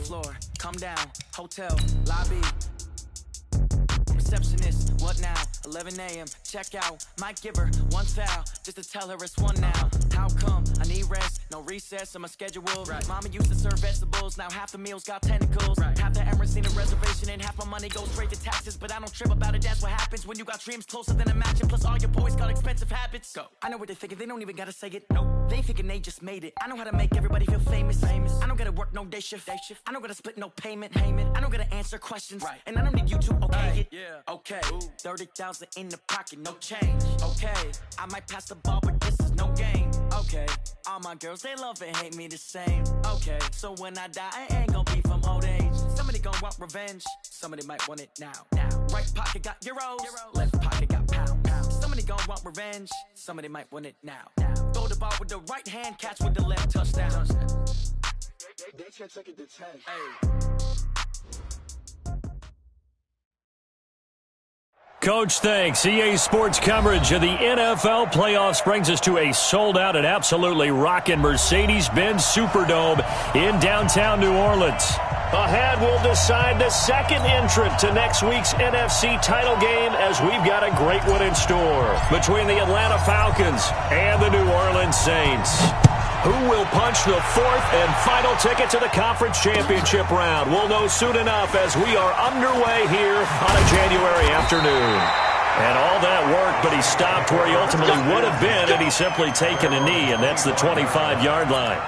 floor, come down, hotel, lobby. Receptionist, what now? 11 a.m. check out. Might give her one foul just to tell her it's one now. How come? I need rest, no recess on my schedule. Right. Mama used to serve vegetables, now half the meals got tentacles. Right. Half the Emirates need a reservation and half my money goes straight to taxes. But I don't trip about it, that's what happens when you got dreams closer than a match. Plus all your boys got expensive habits. Go. I know what they're thinking, they don't even gotta say it. Nope. They thinking they just made it. I know how to make everybody feel famous. I don't gotta work no day shift. I don't gotta split no payment. I don't gotta answer questions. Right. And I don't need you to okay it. Yeah. Okay. 30,000 in the pocket, no change. Okay. I might pass the ball, but this is no game. Okay. All my girls, they love and hate me the same. Okay. So when I die, I ain't gonna be from old age. Somebody gonna want revenge. Somebody might want it now. Right pocket got euros. Left pocket got pound. Somebody gonna want revenge. Somebody might want it now. Throw the ball with the right hand, catch with the left, touchdown. They can't take it to 10. Hey. Coach, thanks. EA Sports coverage of the NFL playoffs brings us to a sold-out and absolutely rocking Mercedes-Benz Superdome in downtown New Orleans. Ahead, we'll decide the second entrant to next week's NFC title game as we've got a great one in store between the Atlanta Falcons and the New Orleans Saints. Who will punch the fourth and final ticket to the conference championship round? We'll know soon enough as we are underway here on a January afternoon. And all that work, but he stopped where he ultimately would have been had he simply taken a knee, and that's the 25-yard line.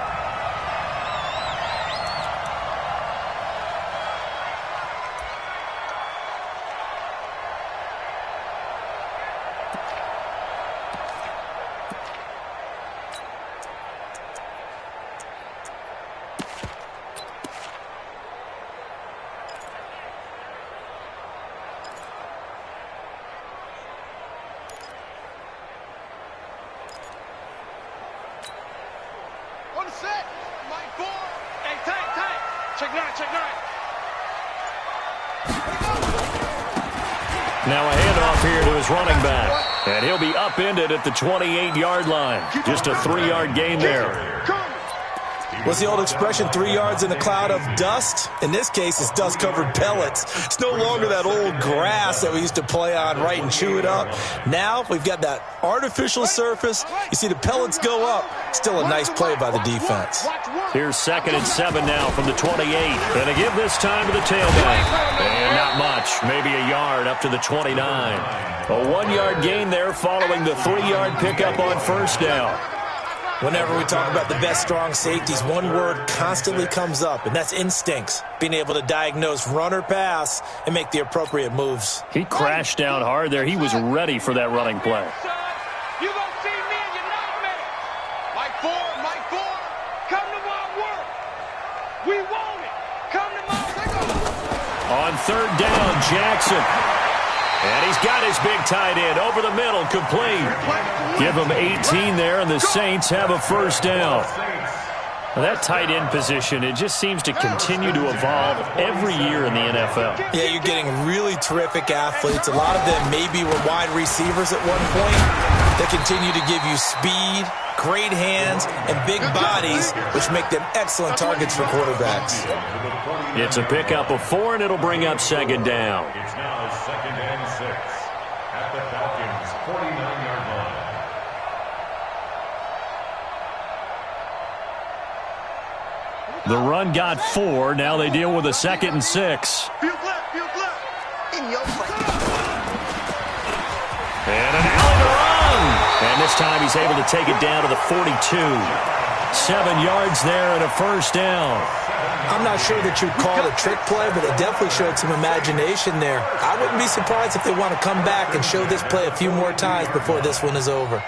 Now a handoff here to his running back. And he'll be upended at the 28-yard line. Just a 3-yard gain there. What's the old expression, 3 yards in a cloud of dust? In this case, it's dust-covered pellets. It's no longer that old grass that we used to play on, right, and chew it up. Now we've got that artificial surface. You see the pellets go up. Still a nice play by the defense. Here's 2nd and 7 now from the 28. And a give this time to the tailback. And not much, maybe a yard up to the 29. A 1-yard gain there following the 3-yard pickup on first down. Whenever we talk about the best strong safeties, one word constantly comes up, and that's instincts. Being able to diagnose run or pass and make the appropriate moves. He crashed down hard there. He was ready for that running play. You gonna see me and you know me. Mike Ford, come to my work. We want it. Come to my work. On 3rd down, Jackson. And he's got his big tight end over the middle, complete. Give him 18 there, and the Saints have a first down. Now that tight end position, it just seems to continue to evolve every year in the NFL. Yeah, you're getting really terrific athletes. A lot of them maybe were wide receivers at one point. They continue to give you speed, great hands, and big bodies, which make them excellent targets for quarterbacks. It's a pickup of 4, and it'll bring up 2nd down. It's now 2nd and 6 at the Falcons' 49-yard line. The run got 4. Now they deal with a 2nd and 6. In your face. And an alley to run. And this time he's able to take it down to the 42. 7 yards there and a first down. I'm not sure that you'd call it a trick play, but it definitely showed some imagination there. I wouldn't be surprised if they want to come back and show this play a few more times before this one is over.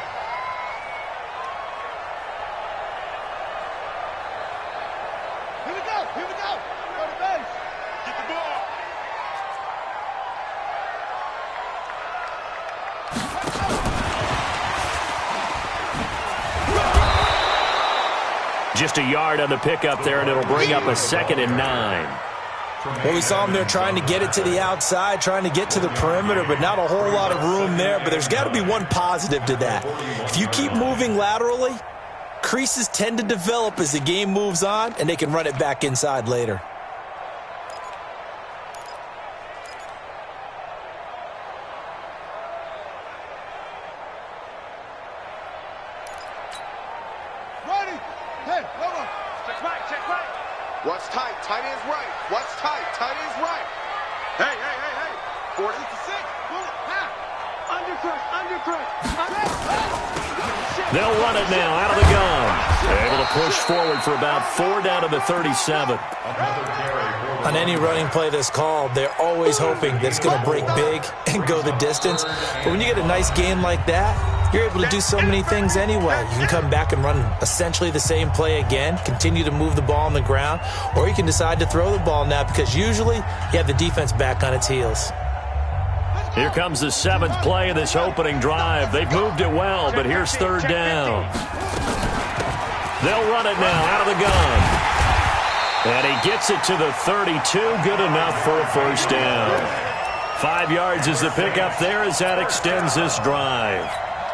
Here we go. Go to base. Get the ball. Just a yard on the pickup there, and it'll bring up a 2nd and 9. Well, we saw him there trying to get it to the outside, trying to get to the perimeter, but not a whole lot of room there. But there's got to be one positive to that. If you keep moving laterally, creases tend to develop as the game moves on, and they can run it back inside later. Watch tight. Tight end's right. Watch tight. Tight end's right. Hey. 4 to 6. They'll run it now out of the gun. Able to push forward for about 4 down to the 37. On any running play that's called, they're always hoping that it's going to break big and go the distance. But when you get a nice game like that, you're able to do so many things anyway. You can come back and run essentially the same play again, continue to move the ball on the ground, or you can decide to throw the ball now because usually you have the defense back on its heels. Here comes the 7th play of this opening drive. They've moved it well, but here's 3rd down. They'll run it now out of the gun. And he gets it to the 32. Good enough for a 1st down. 5 yards is the pickup there as that extends this drive.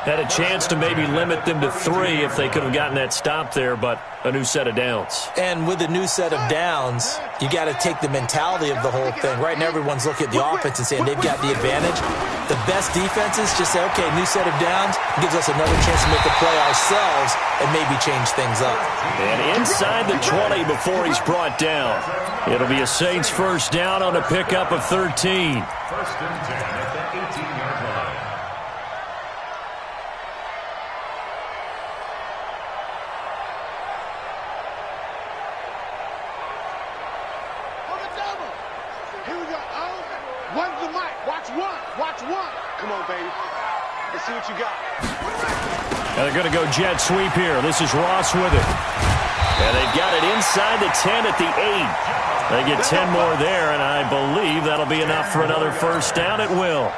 Had a chance to maybe limit them to 3 if they could have gotten that stop there, but a new set of downs. And with a new set of downs, you got to take the mentality of the whole thing. Right now, everyone's looking at the offense and saying they've got the advantage. The best defenses just say, okay, new set of downs gives us another chance to make a play ourselves and maybe change things up. And inside the 20 before he's brought down. It'll be a Saints 1st down on a pickup of 13. 1st and 10 at the 18-yard line. Watch one. Come on, baby. Let's see what you got. And they're going to go jet sweep here. This is Ross with it. And they've got it inside the 10 at the 8. They get 10 more there, and I believe that'll be enough for another 1st down. It will.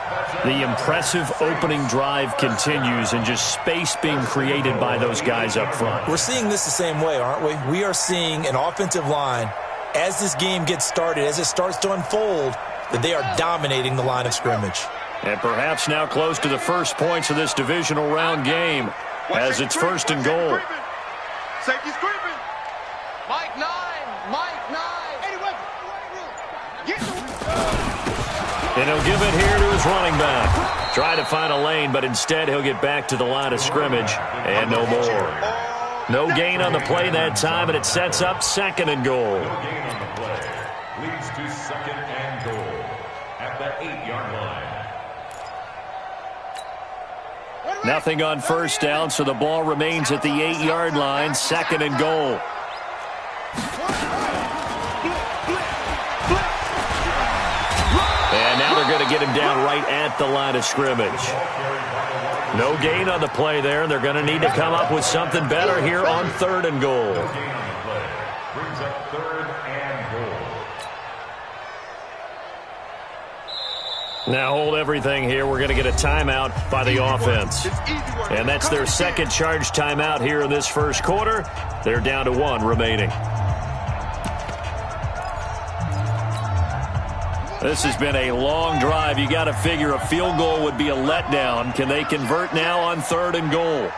The impressive opening drive continues and just space being created by those guys up front. We're seeing this the same way, aren't we? We are seeing an offensive line, as this game gets started, as it starts to unfold, that they are dominating the line of scrimmage. And perhaps now close to the first points of this divisional round game as it's 1st and goal. Safety screaming. Mike 9. And he'll give it here to his running back. Try to find a lane, but instead he'll get back to the line of scrimmage and no more. No gain on the play that time, and it sets up 2nd and goal. No gain on the play. Leads to 2nd and goal at the 8-yard line. Nothing on 1st down, so the ball remains at the 8-yard line. 2nd and goal. And now they're going to get him down right at the line of scrimmage. No gain on the play there, and they're going to need to come up with something better here on 3rd and goal. No gain on the play. Brings up 3rd and goal. Now hold everything here. We're going to get a timeout by the offense. And that's their 2nd charge timeout here in this 1st quarter. They're down to 1 remaining. This has been a long drive. You got to figure a field goal would be a letdown. Can they convert now on 3rd and goal?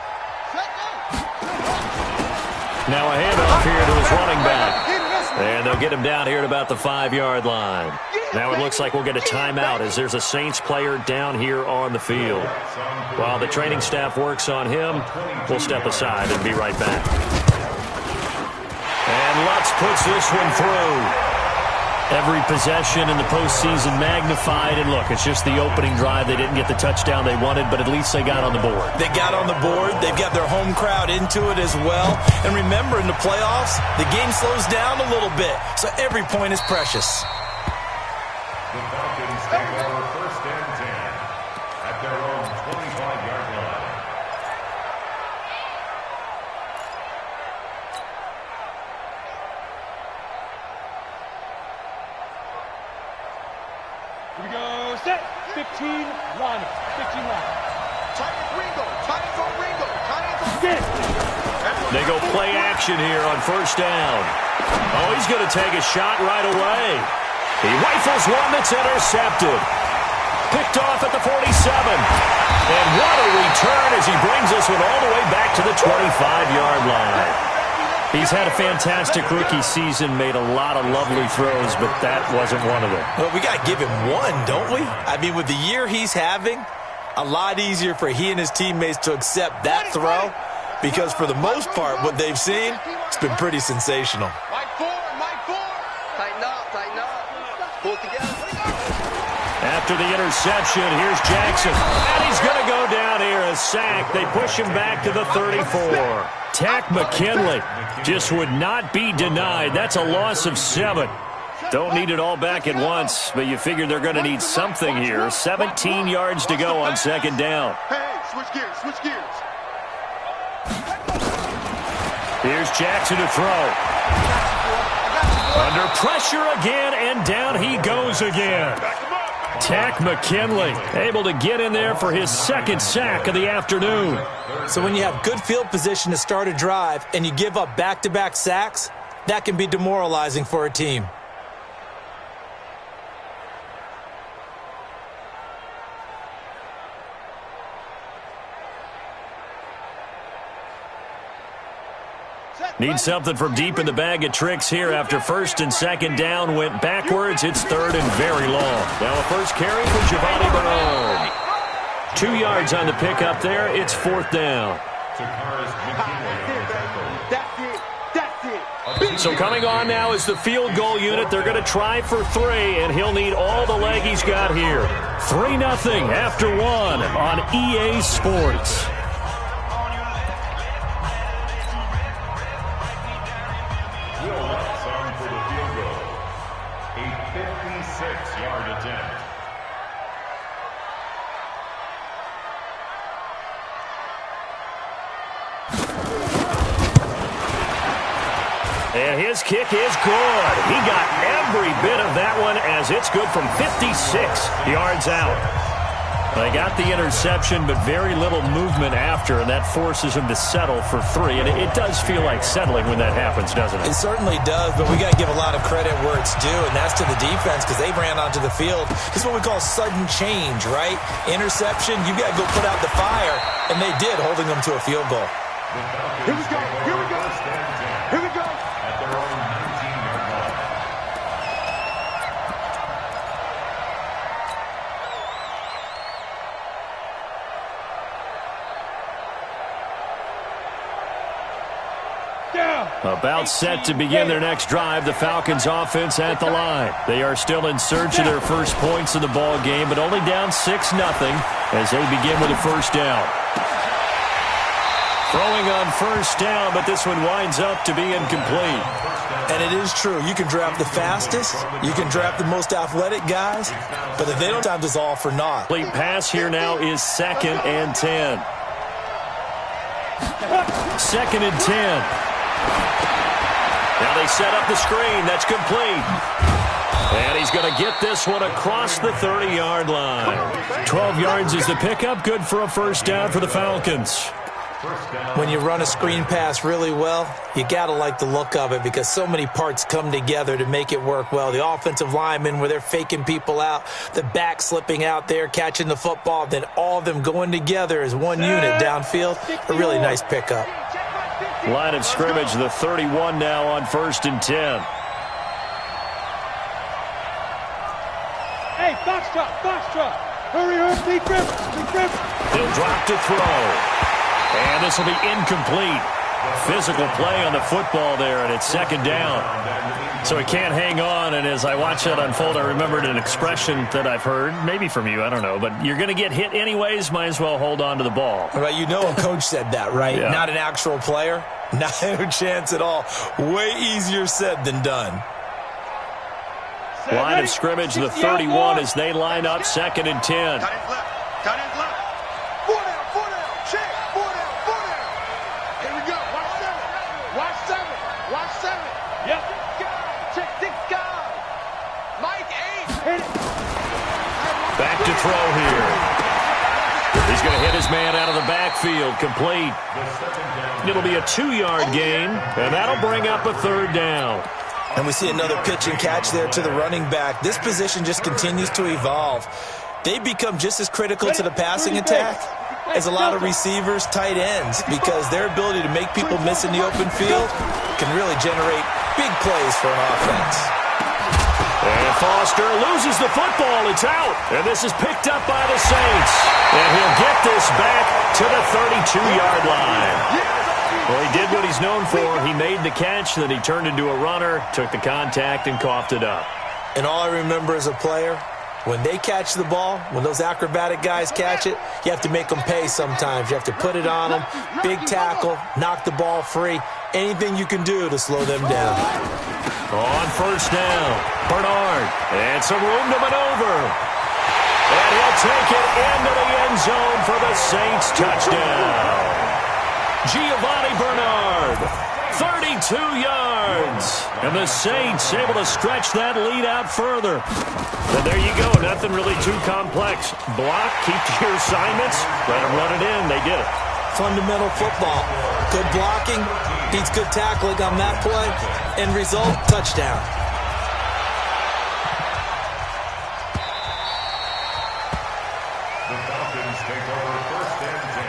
Now a handoff here to his running back. And they'll get him down here at about the 5-yard line. Now it looks like we'll get a timeout as there's a Saints player down here on the field. While the training staff works on him, we'll step aside and be right back. And Lutz puts this one through. Every possession in the postseason magnified, and look, it's just the opening drive. They didn't get the touchdown they wanted, but at least they got on the board. They got on the board. They've got their home crowd into it as well. And remember, in the playoffs, the game slows down a little bit, so every point is precious. The Falcons take over 1st and 10 at their own 25-yard line. Here we go. Set. 15 line. 15 line. Tight end Ringo. Tight end on Ringo. Tight end on Ringo. They go play action here on 1st down. Oh, he's going to take a shot right away. He rifles one that's intercepted. Picked off at the 47. And what a return as he brings this one all the way back to the 25-yard line. He's had a fantastic rookie season, made a lot of lovely throws, but that wasn't one of them. Well, we got to give him one, don't we? I mean, with the year he's having, a lot easier for he and his teammates to accept that throw because for the most part, what they've seen, it's been pretty sensational. Mike 4, Mike Tighten up. Pull it together. After the interception, here's Jackson. And he's going to go down here, a sack. They push him back to the 34. Takk McKinley just would not be denied. That's a loss of 7. Don't need it all back at once, but you figure they're going to need something here. 17 yards to go on second down. Hey, switch gears. Here's Jackson to throw. Under pressure again, and down he goes again. Takk McKinley able to get in there for his second sack of the afternoon. So when you have good field position to start a drive and you give up back-to-back sacks, that can be demoralizing for a team. Need something from deep in the bag of tricks here after first and second down went backwards. It's third and very long. Now a first carry for Giovanni Bernard. 2 yards on the pickup there. It's fourth down. So coming on now is the field goal unit. They're going to try for 3, and he'll need all the leg he's got here. 3-0 after 1 on EA Sports. And his kick is good. He got every bit of that one as it's good from 56 yards out. They got the interception, but very little movement after, and that forces him to settle for 3. And it does feel like settling when that happens, doesn't it? It certainly does, but we got to give a lot of credit where it's due, and that's to the defense because they ran onto the field. It's what we call sudden change, right? Interception, you got to go put out the fire, and they did, holding them to a field goal. Here we go. About set to begin their next drive, the Falcons offense at the line. They are still in search of their first points in the ball game, but only down 6-0 as they begin with a first down. Throwing on first down, but this one winds up to be incomplete. And it is true. You can draft the fastest, you can draft the most athletic guys, but if they don't have this all for naught. Complete pass here now is 2nd and 10. 2nd and 10. Now they set up the screen. That's complete. And he's going to get this one across the 30-yard line. 12 yards is the pickup. Good for a first down for the Falcons. When you run a screen pass really well, you got to like the look of it because so many parts come together to make it work well. The offensive linemen where they're faking people out, the back slipping out there, catching the football, then all of them going together as one unit downfield. A really nice pickup. Line of scrimmage, the 31 now on 1st and 10. Hey, box truck. Hurry, defense. He'll drop to throw. And this will be incomplete. Physical play on the football there, and it's 2nd down. So he can't hang on, and as I watch that unfold, I remembered an expression that I've heard, maybe from you, I don't know, but you're going to get hit anyways, might as well hold on to the ball. Right, you know a coach said that, right? Yeah. Not an actual player. Not a chance at all. Way easier said than done. Line of scrimmage, the 31 as they line up, 2nd and 10. Cut his left. 4 down. Check. 4 down. Here we go. Watch 7. Yep. Check 6 guys. Mike 8. Hit it. Back to throw here. He's going to hit his man out of the backfield. Complete. It'll be a 2-yard gain, and that'll bring up a 3rd down. And we see another pitch and catch there to the running back. This position just continues to evolve. They become just as critical to the passing attack as a lot of receivers, tight ends, because their ability to make people miss in the open field can really generate big plays for an offense. And Foster loses the football. It's out. And this is picked up by the Saints. And he'll get this back to the 32-yard line. Well, he did what he's known for. He made the catch, then he turned into a runner, took the contact, and coughed it up. And all I remember as a player, when they catch the ball, when those acrobatic guys catch it, you have to make them pay sometimes. You have to put it on them, big tackle, knock the ball free, anything you can do to slow them down. On first down, Bernard, and some room to maneuver. And he'll take it into the end zone for the Saints touchdown. Giovanni Bernard, 32 yards. And the Saints able to stretch that lead out further. And there you go, nothing really too complex. Block, keep to your assignments, let them run it in. They did it. Fundamental football. Good blocking, beats good tackling on that play. End result, touchdown. The Falcons take over first and 10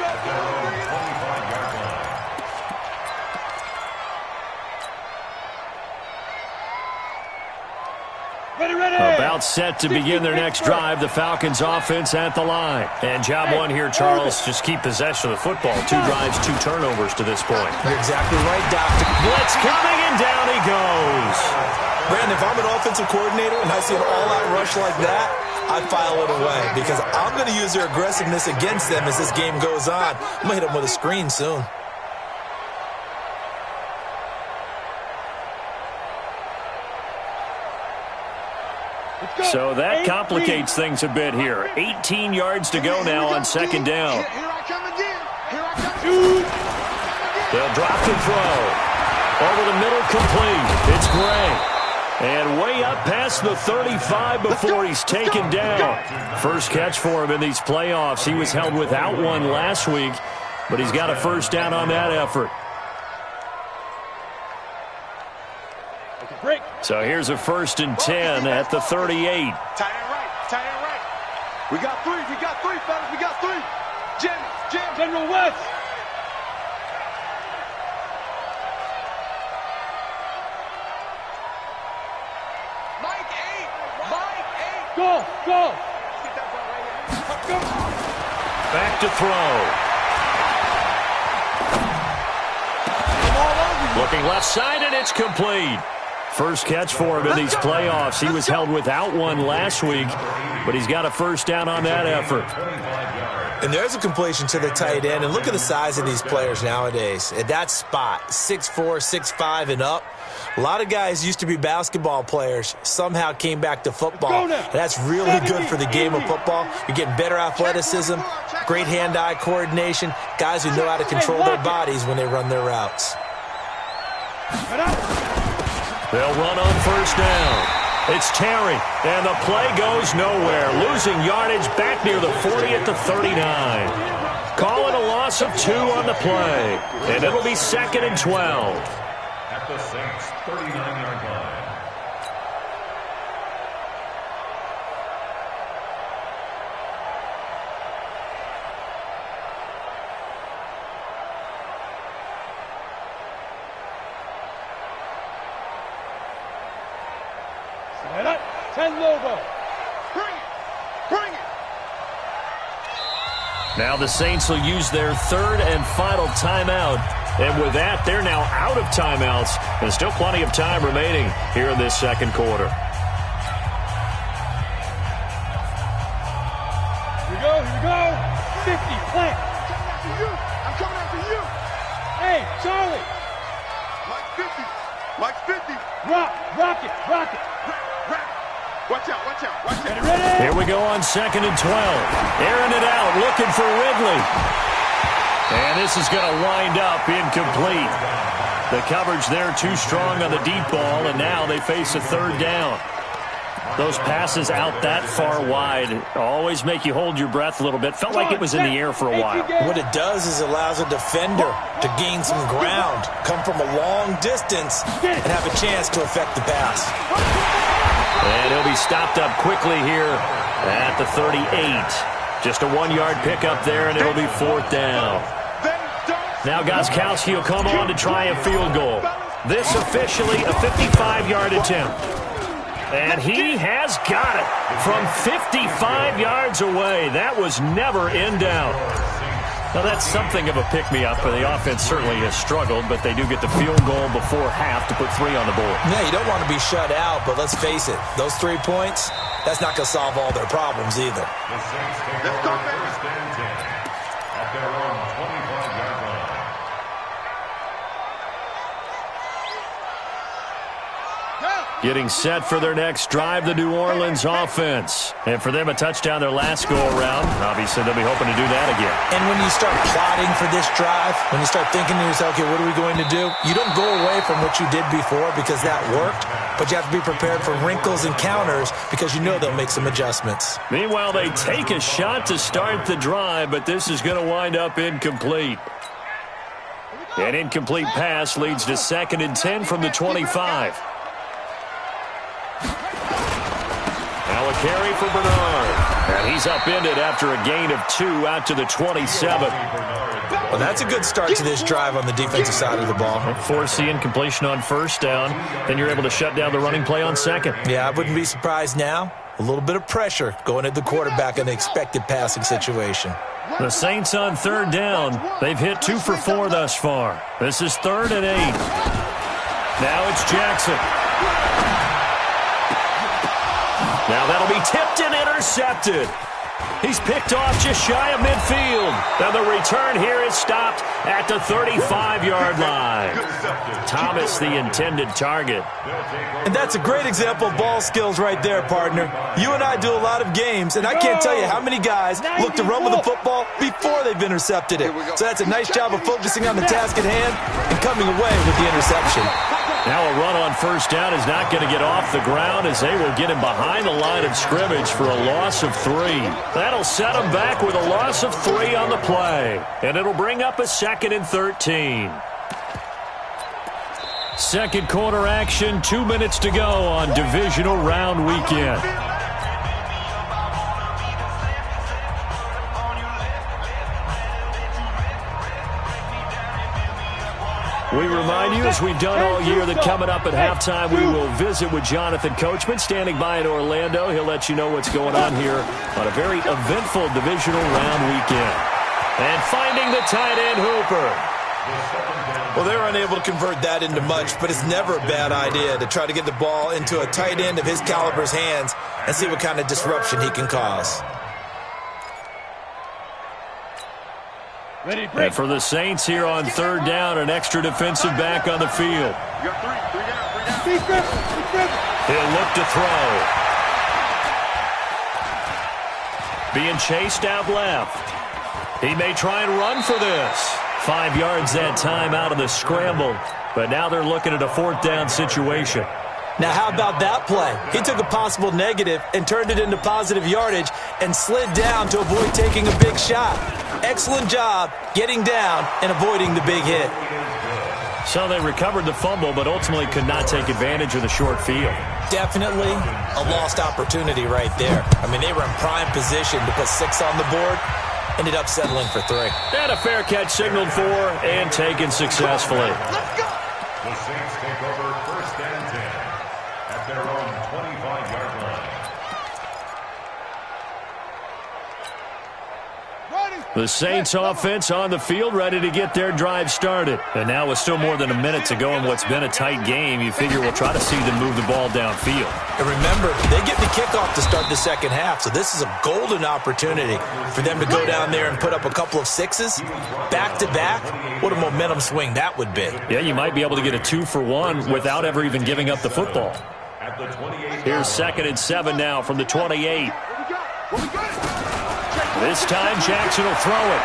at their own 25-yard line. About set to begin their next drive. The Falcons offense at the line. And job one here, Charles, just keep possession of the football. 2 drives, 2 turnovers to this point. You're exactly right, Doctor. Blitz coming, and down he goes. Brandon, if I'm an offensive coordinator and I see an all-out rush like that, I file it away because I'm going to use their aggressiveness against them as this game goes on. I'm going to hit them with a screen soon. So that complicates things a bit here. 18 yards to go now on second down. Here I come again. Here I come. They'll drop the throw. Over the middle, complete. It's Gray. And way up past the 35 before he's taken down. First catch for him in these playoffs. He was held without one last week, but he's got a first down on that effort. So here's a 1st and 10 at the 38. Tie in right. Tie in right. We got 3. We got 3, fellas. We got 3. Jam. General West. Mike 8. Go. Get that ball right here. Go. Back to throw. Looking left side, and it's complete. First catch for him in these playoffs. He was held without one last week, but he's got a first down on that effort. And there's a completion to the tight end. And look at the size of these players nowadays. At that spot, 6'4", 6'5", and up. A lot of guys used to be basketball players, somehow came back to football. And that's really good for the game of football. You're getting better athleticism, great hand-eye coordination, guys who know how to control their bodies when they run their routes. They'll run on first down. It's Terry, and the play goes nowhere. Losing yardage back near the 40 at the 39. Call it a loss of 2 on the play, and it'll be 2nd and 12. At the Saints' 39-yard line. Bring it. Now the Saints will use their 3rd and final timeout. And with that, they're now out of timeouts. There's still plenty of time remaining here in this second quarter. Here we go. 50, plant. I'm coming after you. Hey, Charlie. Mike 50. Rock it. Watch out. Ready? Here we go on 2nd and 12. Airing it out, looking for Ridley. And this is going to wind up incomplete. The coverage there too strong on the deep ball, and now they face a 3rd down. Those passes out that far wide always make you hold your breath a little bit. Felt like it was in the air for a while. What it does is it allows a defender to gain some ground, come from a long distance, and have a chance to affect the pass. And he'll be stopped up quickly here at the 38. Just a 1-yard pickup there, and it'll be 4th down. Now Gostkowski will come on to try a field goal. This officially a 55-yard attempt. And he has got it from 55 yards away. That was never in doubt. Well, that's something of a pick-me-up, but the offense certainly has struggled, but they do get the field goal before half to put 3 on the board. Yeah, you don't want to be shut out, but let's face it, those 3 points, that's not going to solve all their problems either. The Saints take over first and 10 at their own 25-yard line. Getting set for their next drive, the New Orleans offense. And for them, a touchdown their last go-around. Obviously, they'll be hoping to do that again. And when you start plotting for this drive, when you start thinking to yourself, okay, what are we going to do? You don't go away from what you did before because that worked, but you have to be prepared for wrinkles and counters because you know they'll make some adjustments. Meanwhile, they take a shot to start the drive, but this is going to wind up incomplete. An incomplete pass leads to 2nd and 10 from the 25. Now a carry for Bernard. And he's upended after a gain of 2 out to the 27. Well, that's a good start to this drive on the defensive side of the ball. Force the incompletion on first down. Then you're able to shut down the running play on second. Yeah, I wouldn't be surprised now. A little bit of pressure going at the quarterback in the expected passing situation. The Saints on 3rd down. They've hit 2 for 4 thus far. This is 3rd and 8. Now it's Jackson. Now that'll be tipped and intercepted. He's picked off just shy of midfield. Now the return here is stopped at the 35-yard line. Thomas, the intended target. And that's a great example of ball skills right there, partner. You and I do a lot of games, and I can't tell you how many guys look to run with the football before they've intercepted it. So that's a nice job of focusing on the task at hand and coming away with the interception. Now a run on first down is not going to get off the ground as they will get him behind the line of scrimmage for a loss of 3. That'll set him back with a loss of 3 on the play. And it'll bring up a 2nd and 13. Second quarter action, 2 minutes to go on divisional round weekend. We remind you, as we've done all year, that coming up at halftime, we will visit with Jonathan Coachman, standing by in Orlando. He'll let you know what's going on here on a very eventful divisional round weekend. And finding the tight end, Hooper. Well, they were unable to convert that into much, but it's never a bad idea to try to get the ball into a tight end of his caliber's hands and see what kind of disruption he can cause. And for the Saints here on 3rd down, an extra defensive back on the field. You got 3 down. He'll look to throw. Being chased out left. He may try and run for this. 5 yards that time out of the scramble. But now they're looking at a 4th down situation. Now, how about that play? He took a possible negative and turned it into positive yardage and slid down to avoid taking a big shot. Excellent job getting down and avoiding the big hit. So they recovered the fumble, but ultimately could not take advantage of the short field. Definitely a lost opportunity right there. I mean, they were in prime position to put 6 on the board. Ended up settling for 3. And a fair catch signaled for and taken successfully. Let's go. The Saints take over first and 10 at their own 25-yard line. The Saints offense on the field, ready to get their drive started. And now with still more than a minute to go in what's been a tight game, you figure we'll try to see them move the ball downfield. And remember, they get the kickoff to start the second half, so this is a golden opportunity for them to go down there and put up a couple of 6s back-to-back. What a momentum swing that would be. Yeah, you might be able to get a 2-for-1 without ever even giving up the football. Here's 2nd and 7 now from the 28. This time Jackson will throw it.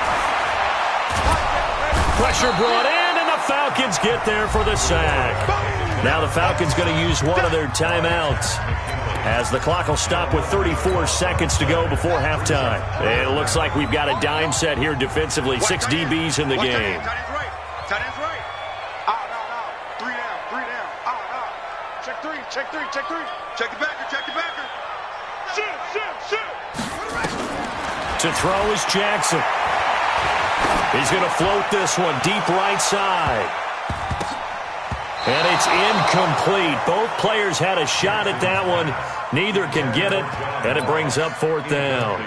Pressure brought in, and the Falcons get there for the sack. Now the Falcons going to use one of their timeouts, as the clock will stop with 34 seconds to go before halftime. It looks like we've got a dime set here defensively. 6 DBs in the game. Tight end's right. Out. 3 down. Out. Check 3. Check the backer. Shoot. To throw is Jackson. He's going to float this one deep right side. And it's incomplete. Both players had a shot at that one. Neither can get it, and it brings up 4th down.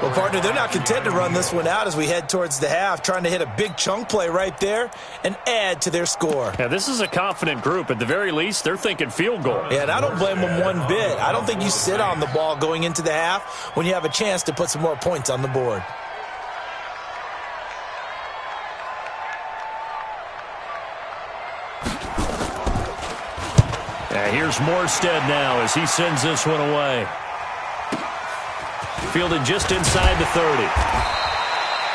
Well, partner, they're not content to run this one out as we head towards the half, trying to hit a big chunk play right there and add to their score. Yeah, this is a confident group. At the very least, they're thinking field goal. Yeah, and I don't blame them one bit. I don't think you sit on the ball going into the half when you have a chance to put some more points on the board. Yeah, here's Morstead now as he sends this one away. Fielded just inside the 30.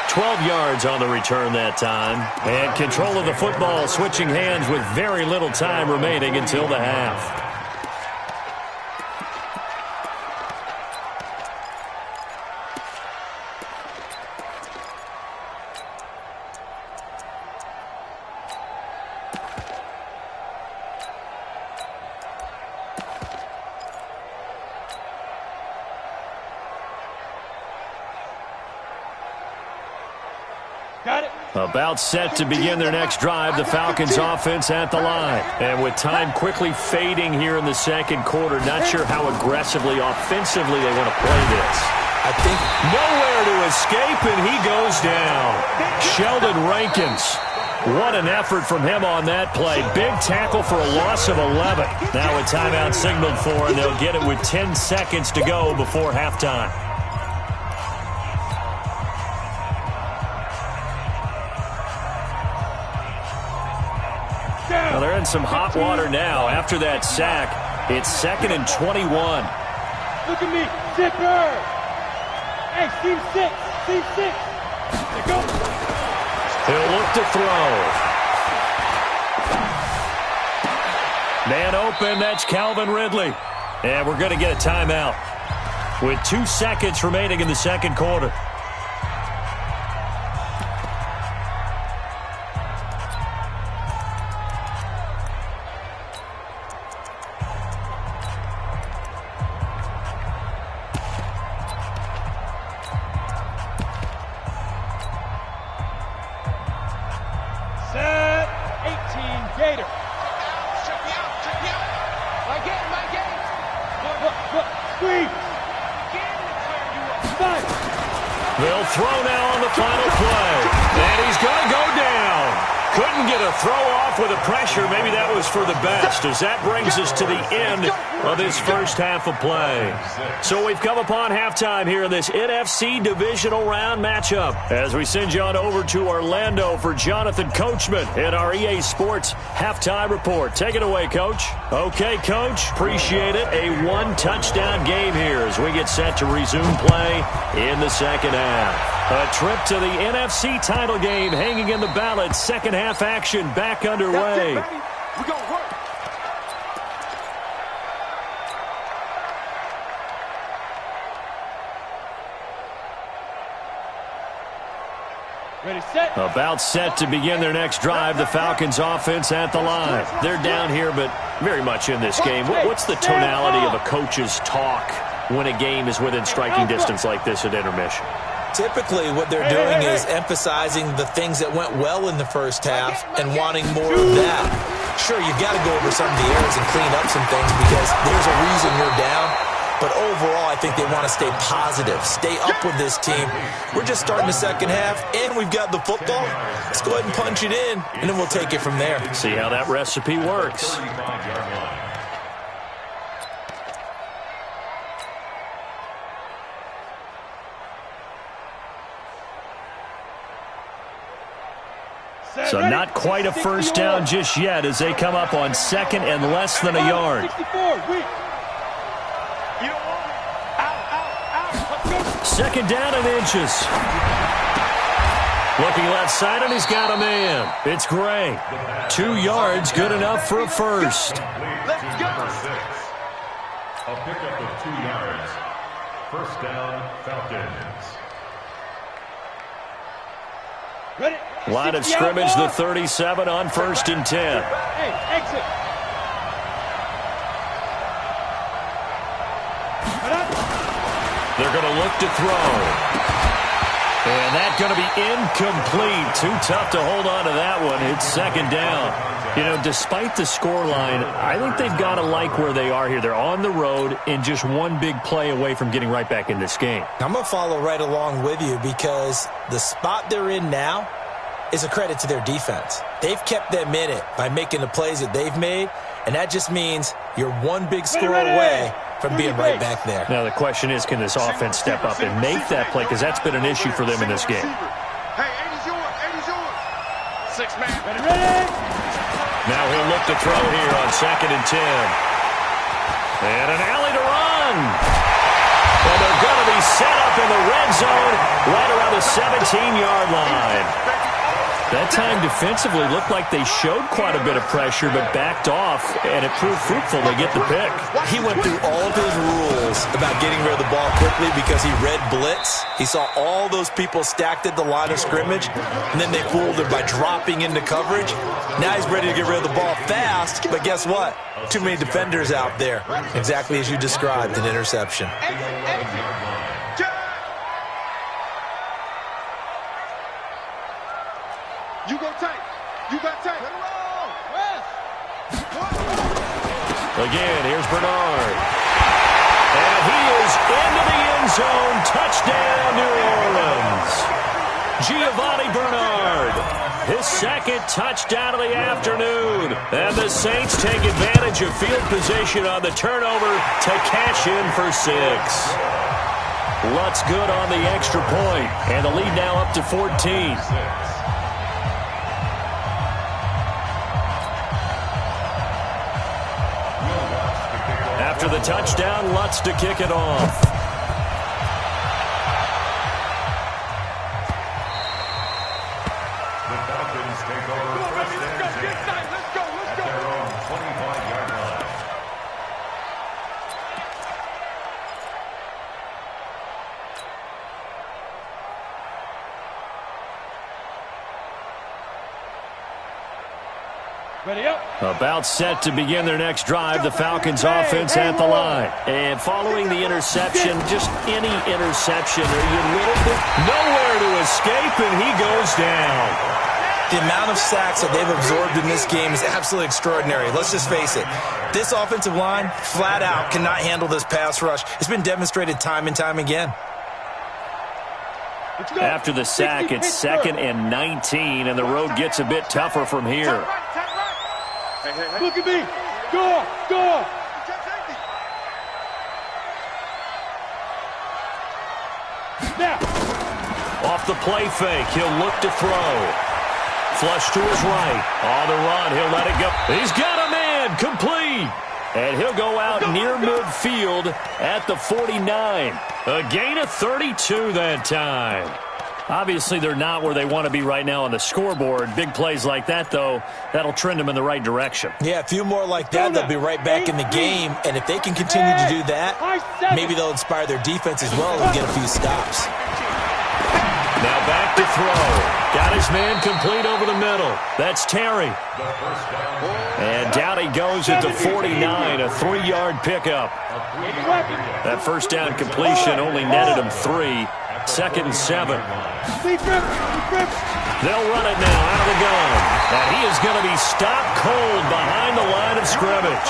12 yards on the return that time. And control of the football switching hands with very little time remaining until the half. About set to begin their next drive, the Falcons offense at the line. And with time quickly fading here in the second quarter, not sure how aggressively, offensively they want to play this. I think nowhere to escape, and he goes down. Sheldon Rankins. What an effort from him on that play. Big tackle for a loss of 11. Now a timeout signaled for, and they'll get it with 10 seconds to go before halftime. Well, they're in some hot water now. After that sack, it's 2nd and 21. Look at me, zipper. Hey, team 6, team 6. There go. He'll look to throw. Man open, that's Calvin Ridley. And we're going to get a timeout with 2 seconds remaining in the second quarter. They'll throw now on the final play. And he's going to go down. Couldn't get a throw off with the pressure. Maybe that was for the best, as that brings us to the end of this first half of play. So we've come upon halftime here in this NFC divisional round matchup as we send you on over to Orlando for Jonathan Coachman in our EA Sports halftime report. Take it away, Coach. Okay, Coach. Appreciate it. A one-touchdown game here as we get set to resume play in the second half. A trip to the NFC title game hanging in the balance. Second half action back underway. We're going to work. Ready, set. About set to begin their next drive. The Falcons offense at the line. They're down here, but very much in this game. What's the tonality of a coach's talk when a game is within striking distance like this at intermission? Typically, what they're doing is emphasizing the things that went well in the first half and wanting more of that. Sure, you've got to go over some of the errors and clean up some things because there's a reason you're down. But overall, I think they want to stay positive, stay up with this team. We're just starting the second half, and we've got the football. Let's go ahead and punch it in, and then we'll take it from there. See how that recipe works. So not quite a first down just yet as they come up on second and less than a yard. Second down and inches. Looking left side, and he's got a man. It's Gray. 2 yards, good enough for a first. Let's go. A pickup of 2 yards. First down, Falcons. Ready. Line of scrimmage, the 37 on 1st and 10. Hey, exit. They're going to look to throw. And that's going to be incomplete. Too tough to hold on to that one. It's second down. You know, despite the scoreline, I think they've got to like where they are here. They're on the road and just one big play away from getting right back in this game. I'm going to follow right along with you because the spot they're in now is a credit to their defense. They've kept them in it by making the plays that they've made, and that just means you're one big score away from being right back there. Now the question is, can this offense step up and make that play? Because that's been an issue for them in this game. Hey, 80's yours, 80's yours. 6 man. Ready. Now he'll look to throw here on 2nd and 10. And an alley to run. And they're going to be set up in the red zone right around the 17-yard line. That time defensively looked like they showed quite a bit of pressure but backed off, and it proved fruitful. They get the pick. He went through all of his rules about getting rid of the ball quickly because he read blitz. He saw all those people stacked at the line of scrimmage, and then they fooled him by dropping into coverage. Now he's ready to get rid of the ball fast, but guess what? Too many defenders out there. Exactly as you described, an interception. You go tight. You got tight. Again, here's Bernard. And he is into the end zone. Touchdown, New Orleans. Giovanni Bernard. His second touchdown of the afternoon. And the Saints take advantage of field position on the turnover to cash in for 6. Lutz good on the extra point. And the lead now up to 14. After the touchdown, Lutz to kick it off. The Falcons take over first and 10 at their own 25-yard line. Ready up. About set to begin their next drive, the Falcons offense at the line. And following the interception, just any interception, are you a little bit nowhere to escape, and he goes down. The amount of sacks that they've absorbed in this game is absolutely extraordinary. Let's just face it. This offensive line, flat out, cannot handle this pass rush. It's been demonstrated time and time again. After the sack, it's 2nd and 19, and the road gets a bit tougher from here. Look at me. Go. Now. Off the play fake, he'll look to throw. Flush to his right. On the run, he'll let it go. He's got a man, complete. And he'll go out near midfield at the 49. A gain of 32 that time. Obviously, they're not where they want to be right now on the scoreboard. Big plays like that, though, that'll trend them in the right direction. Yeah, a few more like that, they'll be right back in the game. And if they can continue to do that, maybe they'll inspire their defense as well and get a few stops. Now back to throw. Got his man complete over the middle. That's Terry. And down he goes at the 49, a 3-yard pickup. That first down completion only netted him 3. 2nd and 7. They'll run it now out of the gun. And he is going to be stopped cold behind the line of scrimmage.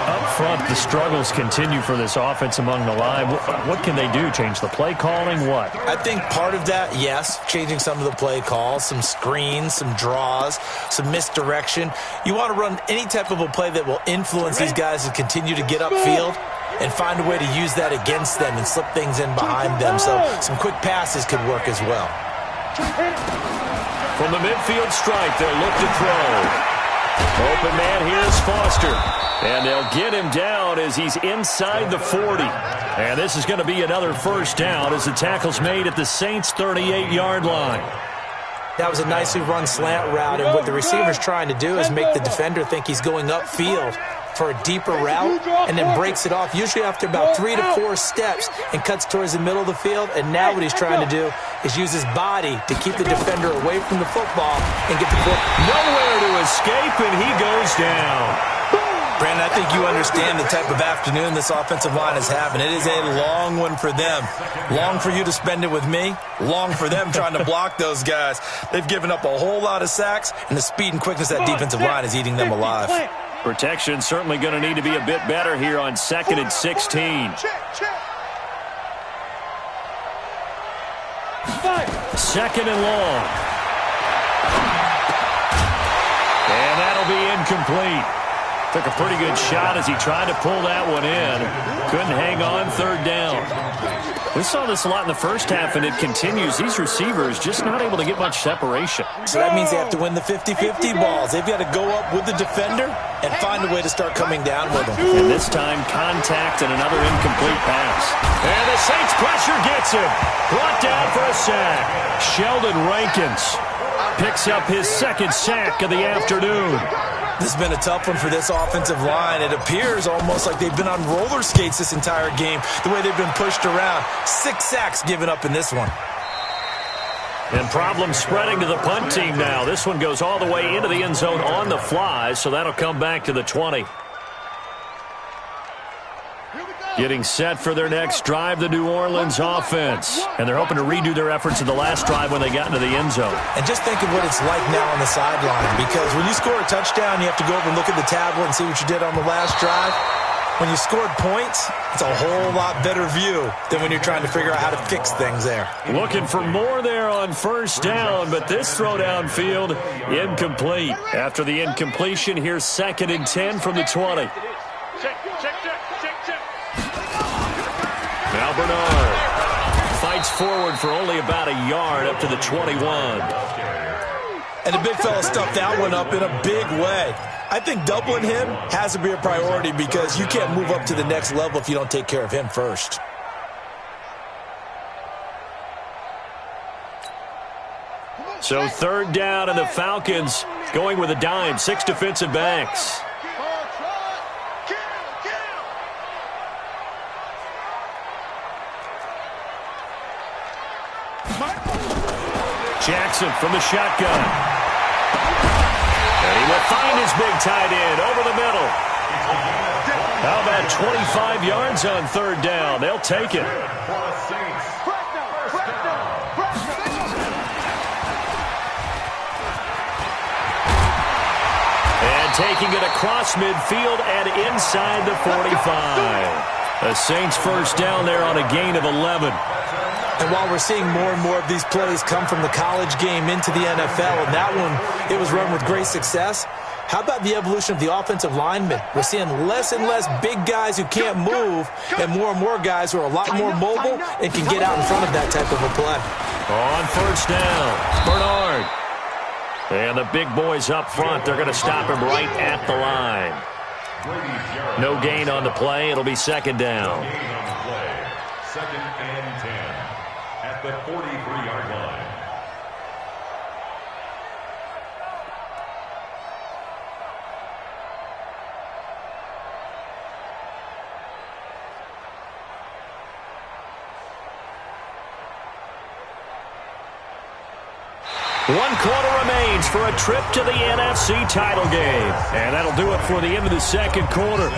Up front, the struggles continue for this offense among the line. What can they do? Change the play calling? What? I think part of that, yes, changing some of the play calls, some screens, some draws, some misdirection. You want to run any type of a play that will influence these guys to continue to get upfield and find a way to use that against them and slip things in behind them. So some quick passes could work as well. From the midfield strike, they'll look to throw. Open man here is Foster. And they'll get him down as he's inside the 40. And this is going to be another first down as the tackle's made at the Saints' 38-yard line. That was a nicely run slant route, and what the receiver's trying to do is make the defender think he's going upfield for a deeper route and then breaks it off, usually after about 3 to 4 steps, and cuts towards the middle of the field. And now what he's trying to do is use his body to keep the defender away from the football and get the foot. Nowhere to escape, and he goes down. Brandon, I think you understand the type of afternoon this offensive line is having. It is a long one for them. Long for you to spend it with me. Long for them trying to block those guys. They've given up a whole lot of sacks, and the speed and quickness of that defensive line is eating them alive. Protection certainly going to need to be a bit better here on 2nd and 16. Second and long. And that'll be incomplete. Took a pretty good shot as he tried to pull that one in. Couldn't hang on, 3rd down. We saw this a lot in the first half, and it continues. These receivers just not able to get much separation. So that means they have to win the 50-50 balls. They've got to go up with the defender and find a way to start coming down with them. And this time, contact and another incomplete pass. And the Saints pressure gets him. Brought down for a sack. Sheldon Rankins picks up his 2nd sack of the afternoon. This has been a tough one for this offensive line. It appears almost like they've been on roller skates this entire game, the way they've been pushed around. 6 sacks given up in this one. And problems spreading to the punt team now. This one goes all the way into the end zone on the fly, so that'll come back to the 20. Getting set for their next drive, the New Orleans offense. And they're hoping to redo their efforts in the last drive when they got into the end zone. And just think of what it's like now on the sideline, because when you score a touchdown, you have to go over and look at the tablet and see what you did on the last drive. When you scored points, it's a whole lot better view than when you're trying to figure out how to fix things there. Looking for more there on 1st down, but this throw downfield, incomplete. After the incompletion, here's 2nd and 10 from the 20. Now Bernard fights forward for only about a yard up to the 21. And the big fella stuffed that one up in a big way. I think doubling him has to be a priority because you can't move up to the next level if you don't take care of him first. So 3rd down, and the Falcons going with a dime. 6 defensive backs. Jackson from the shotgun. And he will find his big tight end over the middle. How about 25 yards on 3rd down? They'll take it. And taking it across midfield and inside the 45. The Saints 1st down there on a gain of 11. And while we're seeing more and more of these plays come from the college game into the NFL, and that one, it was run with great success, how about the evolution of the offensive linemen? We're seeing less and less big guys who can't move and more guys who are a lot more mobile and can get out in front of that type of a play. On 1st down, Bernard. And the big boys up front, they're going to stop him right at the line. No gain on the play. It'll be 2nd down. 2nd and 10 at the 43-yard line. One quarter remains for a trip to the NFC title game. And that'll do it for the end of the 2nd quarter.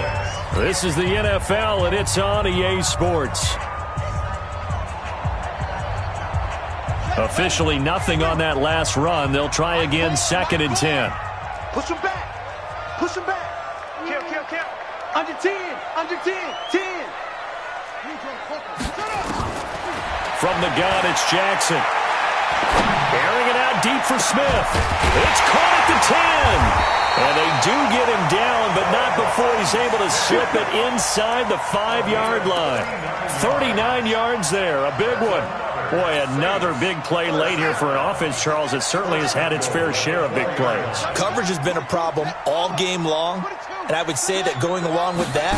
This is the NFL, and it's on EA Sports. Officially nothing on that last run. They'll try again 2nd and 10. Push him back. Push him back. Kill. Under 10. Under 10. 10. From the gun, it's Jackson. Airing it out deep for Smith. It's caught at the 10. And they do get him down, but not before he's able to slip it inside the 5-yard line. 39 yards there, a big one. Boy, another big play late here for an offense, Charles. It certainly has had its fair share of big plays. Coverage has been a problem all game long, and I would say that going along with that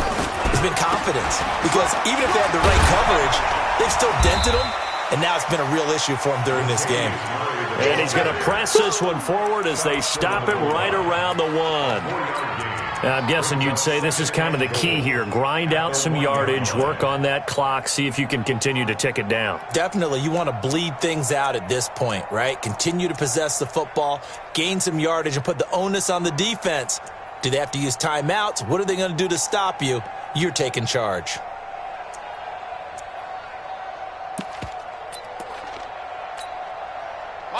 has been confidence. Because even if they had the right coverage, they've still dented them, and now it's been a real issue for them during this game. And he's going to press this one forward as they stop him right around the 1. I'm guessing you'd say this is kind of the key here. Grind out some yardage, work on that clock, see if you can continue to tick it down. Definitely. You want to bleed things out at this point, right? Continue to possess the football, gain some yardage, and put the onus on the defense Do they have to use timeouts? What are they going to do to stop you? You're taking charge.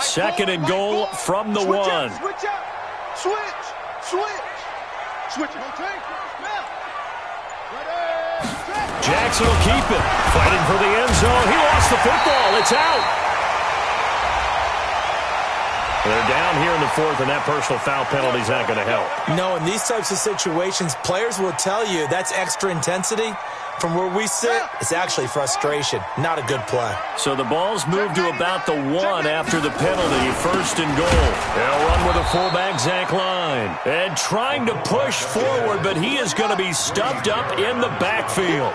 Second and goal from the one. Switch up. Switch. Jackson will keep it. Fighting for the end zone. He lost the football. It's out. They're down here in the fourth, and that personal foul penalty is not going to help. No, in these types of situations, players will tell you that's extra intensity. From where we sit, it's actually frustration. Not a good play. So the ball's moved to about the one after the penalty. First and goal. They'll run with a fullback, Zach Line. And trying to push forward, but he is going to be stuffed up in the backfield.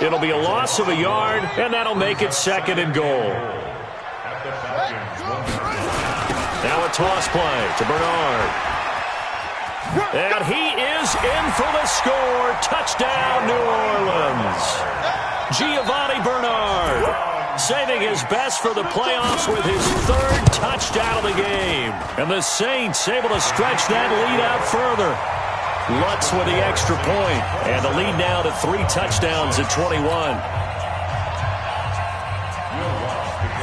It'll be a loss of a yard, and that'll make it second and goal. Now a toss play to Bernard. And he is in for the score. Touchdown, New Orleans. Giovanni Bernard saving his best for the playoffs with his third touchdown of the game. And the Saints able to stretch that lead out further. Lutz with the extra point. And the lead now to 3 touchdowns at 21.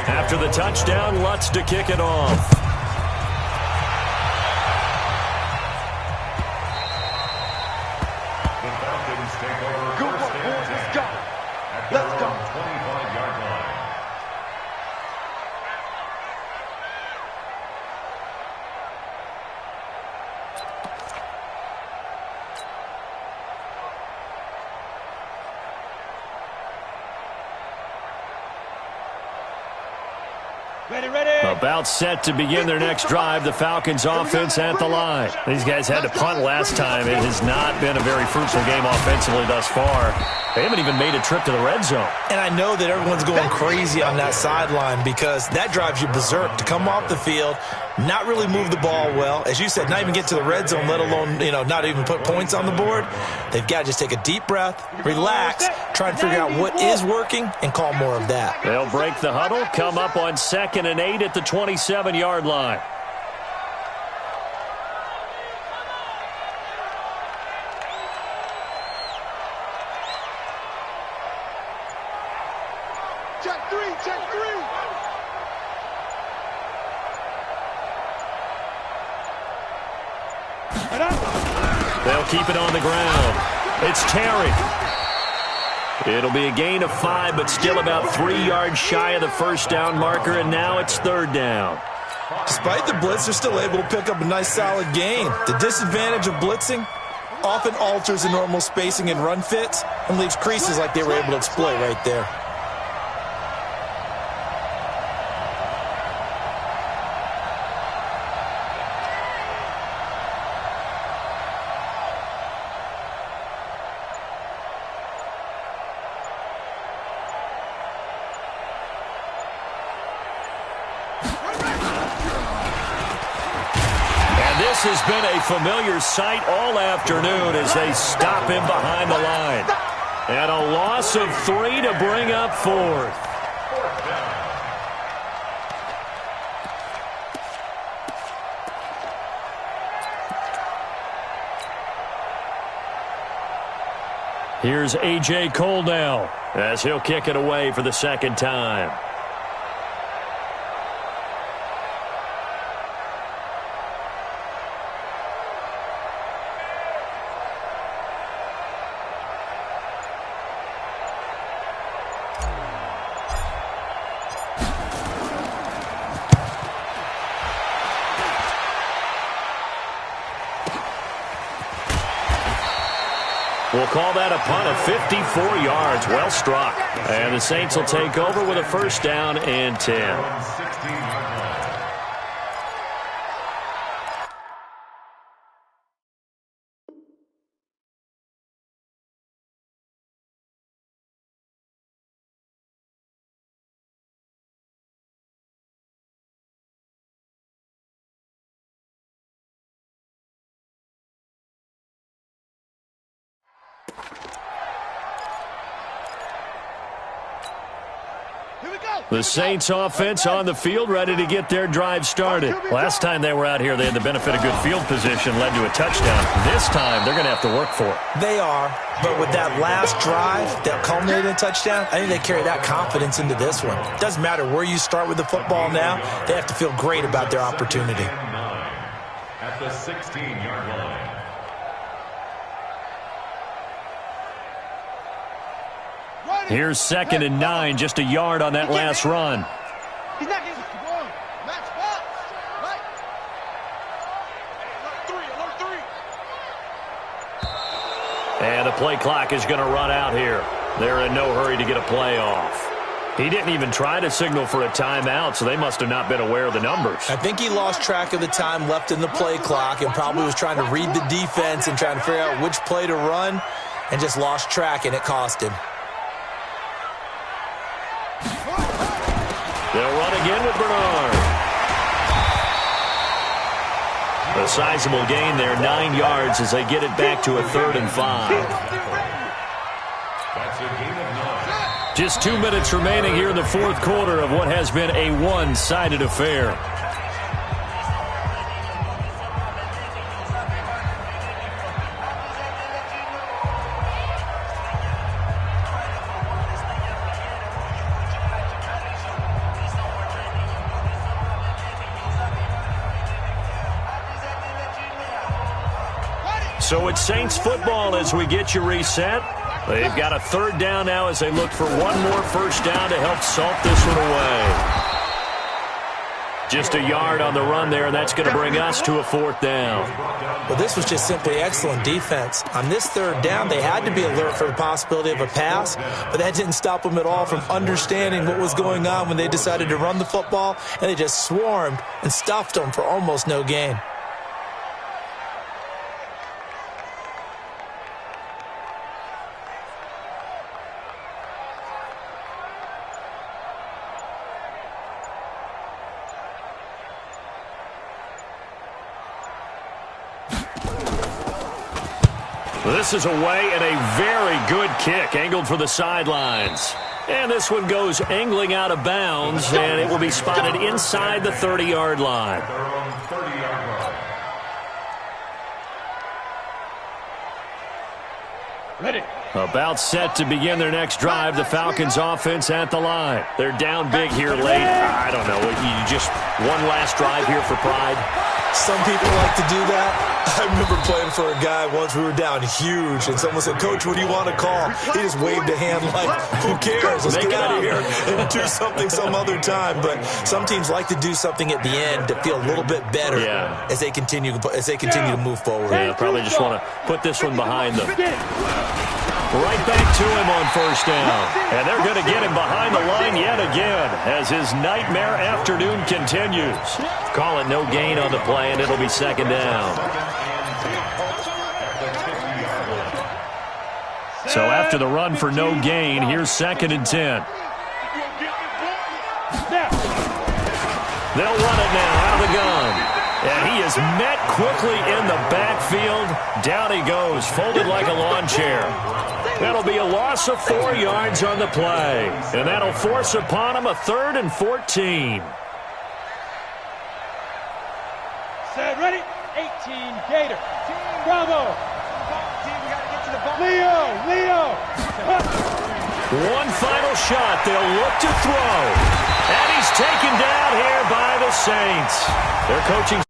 After the touchdown, Lutz to kick it off. Let's go. 25-yard line. Ready. About set to begin their next drive. The Falcons offense at the line. These guys had to punt last time. It has not been a very fruitful game offensively thus far. They haven't even made a trip to the red zone. And I know that everyone's going crazy on that sideline because that drives you berserk to come off the field, not really move the ball well. As you said, not even get to the red zone, let alone, not even put points on the board. They've got to just take a deep breath, relax, try and figure out what is working, and call more of that. They'll break the huddle, come up on 2nd and 8 at the 27-yard line. Check three. They'll keep it on the ground. It's Terry. It'll be a gain of 5, but still about 3 yards shy of the first down marker, and now it's 3rd down. Despite the blitz, they're still able to pick up a nice solid gain. The disadvantage of blitzing often alters the normal spacing and run fits and leaves creases like they were able to exploit right there. This has been a familiar sight all afternoon as they stop him behind the line. And a loss of 3 to bring up 4th. Here's A.J. Coldell as he'll kick it away for the second time. We'll call that a punt of 54 yards. Well struck. And the Saints will take over with a first down and 10. The Saints offense on the field, ready to get their drive started. Last time they were out here, they had the benefit of good field position, led to a touchdown. This time, they're going to have to work for it. They are, but with that last drive that culminated in a touchdown, I think they carry that confidence into this one. Doesn't matter where you start with the football now, they have to feel great about their opportunity. At the 16-yard line. Here's 2nd and 9, just a yard on that last run. He's not getting match box. Right. Alert three. And the play clock is going to run out here. They're in no hurry to get a play off. He didn't even try to signal for a timeout, so they must have not been aware of the numbers. I think he lost track of the time left in the play clock and probably was trying to read the defense and trying to figure out which play to run and just lost track, and it cost him. They'll run again with Bernard. A sizable gain there, 9 yards as they get it back to a 3rd and 5. That's a gain of 9. Just 2 minutes remaining here in the 4th quarter of what has been a one-sided affair. So it's Saints football as we get you reset. They've got a 3rd down now as they look for one more first down to help salt this one away. Just a yard on the run there, and that's going to bring us to a 4th down. Well, this was just simply excellent defense. On this 3rd down, they had to be alert for the possibility of a pass, but that didn't stop them at all from understanding what was going on when they decided to run the football, and they just swarmed and stuffed them for almost no gain. This is away and a very good kick angled for the sidelines. And this one goes angling out of bounds, and it will be spotted inside the 30-yard line. Their own 30-yard line. Ready. About set to begin their next drive, the Falcons offense at the line. They're down big here late. I don't know, you just one last drive here for pride. Some people like to do that. I remember playing for a guy once. We were down huge, and someone said, "Coach, what do you want to call?" He just waved a hand like, "Who cares? Let's get out of here and do something some other time." But some teams like to do something at the end to feel a little bit better as they continue to move forward. Yeah, probably just want to put this one behind them. Right back to him on first down. And they're going to get him behind the line yet again as his nightmare afternoon continues. Call it no gain on the play, and it'll be 2nd down. So after the run for no gain, here's 2nd and 10. They'll run it now out of the gun. And he is met quickly in the backfield. Down he goes, folded like a lawn chair. That'll be a loss of 4 yards on the play. And that'll force upon him a 3rd and 14. Set, ready? 18, Gator. Bravo. Leo. One final shot. They'll look to throw. And he's taken down here by the Saints. Their coaching